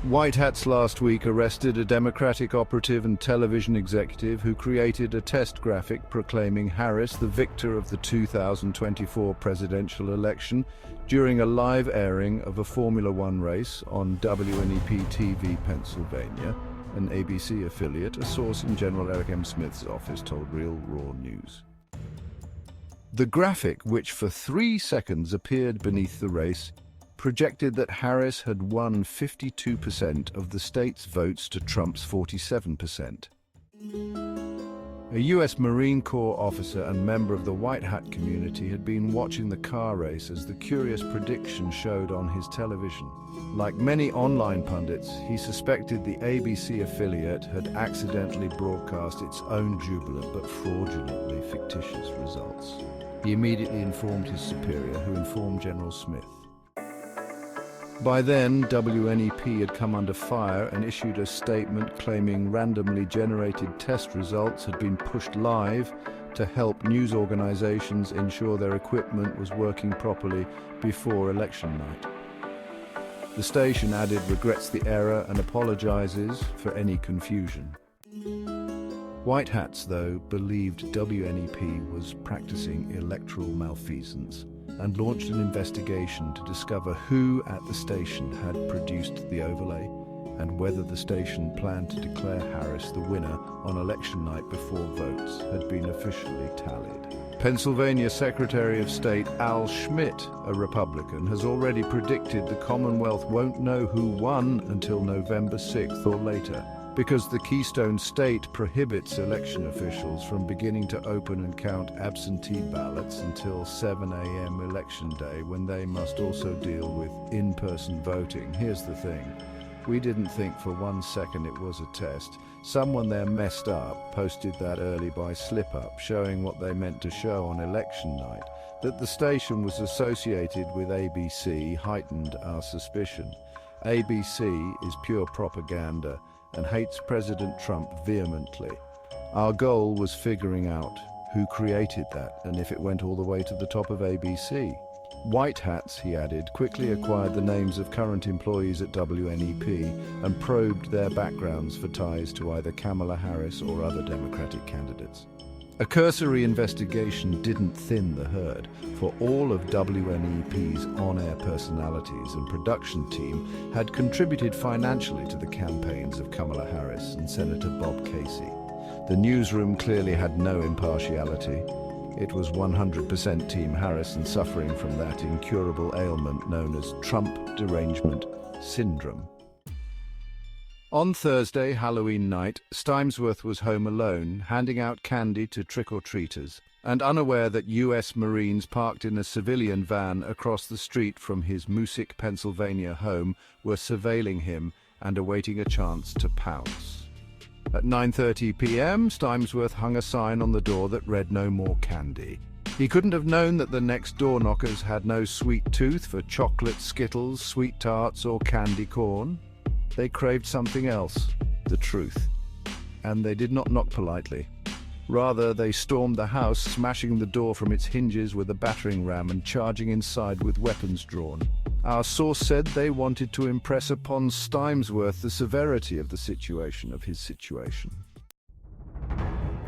White hats last week arrested a Democratic operative and television executive who created a test graphic proclaiming Harris the victor of the 2024 presidential election during a live airing of a Formula One race on WNEP-TV Pennsylvania, an ABC affiliate. A source in General Eric M. Smith's office told Real Raw News. The graphic, which for 3 seconds appeared beneath the race, projected that Harris had won 52% of the state's votes to Trump's 47%. A U.S. Marine Corps officer and member of the White Hat community had been watching the car race as the curious prediction showed on his television. Like many online pundits, he suspected the ABC affiliate had accidentally broadcast its own jubilant but fraudulently fictitious results. He immediately informed his superior, who informed General Smith. By then, WNEP had come under fire and issued a statement claiming randomly generated test results had been pushed live to help news organizations ensure their equipment was working properly before election night. The station added regrets the error and apologizes for any confusion. White hats, though, believed WNEP was practicing electoral malfeasance and launched an investigation to discover who at the station had produced the overlay and whether the station planned to declare Harris the winner on election night before votes had been officially tallied. Pennsylvania Secretary of State Al Schmidt, a Republican, has already predicted the Commonwealth won't know who won until November 6th or later, because the Keystone State prohibits election officials from beginning to open and count absentee ballots until 7 a.m. election day, when they must also deal with in-person voting. Here's the thing. We didn't think for 1 second it was a test. Someone there messed up, posted that early by slip-up, showing what they meant to show on election night. That the station was associated with ABC heightened our suspicion. ABC is pure propaganda and hates President Trump vehemently. Our goal was figuring out who created that and if it went all the way to the top of ABC. White hats, he added, quickly acquired the names of current employees at WNEP and probed their backgrounds for ties to either Kamala Harris or other Democratic candidates. A cursory investigation didn't thin the herd, for all of WNEP's on-air personalities and production team had contributed financially to the campaigns of Kamala Harris and Senator Bob Casey. The newsroom clearly had no impartiality. It was 100% Team Harris and suffering from that incurable ailment known as Trump derangement syndrome. On Thursday, Halloween night, Stymesworth was home alone, handing out candy to trick-or-treaters, and unaware that U.S. Marines parked in a civilian van across the street from his Moosic, Pennsylvania home were surveilling him and awaiting a chance to pounce. At 9:30 p.m., Stymesworth hung a sign on the door that read "No more candy." He couldn't have known that the next door knockers had no sweet tooth for chocolate Skittles, sweet tarts, or candy corn. They craved something else, the truth. And they did not knock politely. Rather, they stormed the house, smashing the door from its hinges with a battering ram and charging inside with weapons drawn. Our source said they wanted to impress upon Stymesworth the severity of his situation.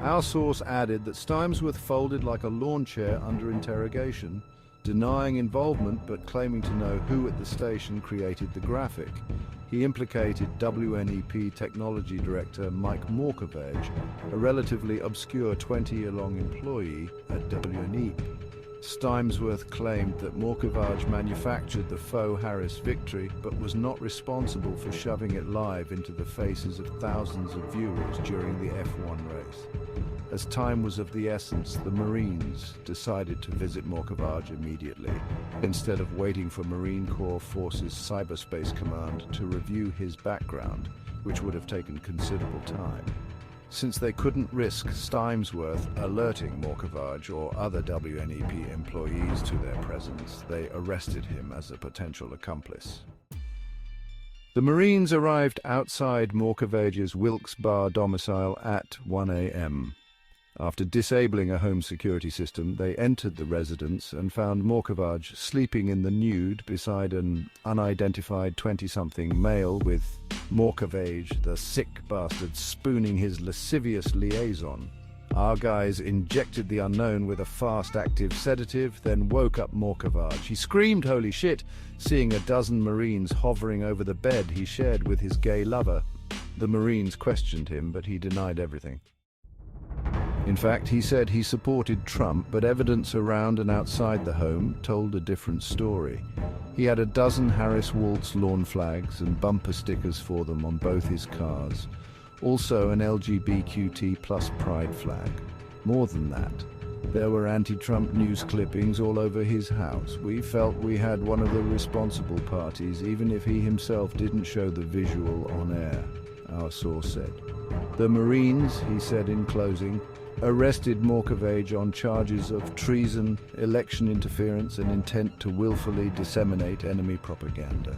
Our source added that Stymesworth folded like a lawn chair under interrogation, denying involvement but claiming to know who at the station created the graphic. He implicated WNEP Technology Director Mike Morkovage, a relatively obscure 20-year-long employee at WNEP. Stymesworth claimed that Morkovage manufactured the faux Harris victory but was not responsible for shoving it live into the faces of thousands of viewers during the F1 race. As time was of the essence, the Marines decided to visit Morkovage immediately, instead of waiting for Marine Corps Forces Cyberspace Command to review his background, which would have taken considerable time. Since they couldn't risk Stymesworth alerting Morkovage or other WNEP employees to their presence, they arrested him as a potential accomplice. The Marines arrived outside Morkovage's Wilkes Barre domicile at 1 a.m. After disabling a home security system, they entered the residence and found Morkovage sleeping in the nude beside an unidentified 20-something male with Morkovage, the sick bastard, spooning his lascivious liaison. Our guys injected the unknown with a fast-active sedative, then woke up Morkovage. He screamed holy shit, seeing a dozen Marines hovering over the bed he shared with his gay lover. The Marines questioned him, but he denied everything. In fact, he said he supported Trump, but evidence around and outside the home told a different story. He had a dozen Harris Waltz lawn flags and bumper stickers for them on both his cars. Also an LGBTQ+ pride flag. More than that, there were anti-Trump news clippings all over his house. We felt we had one of the responsible parties, even if he himself didn't show the visual on air, our source said. The Marines, he said in closing, arrested Morkovage on charges of treason, election interference, and intent to willfully disseminate enemy propaganda.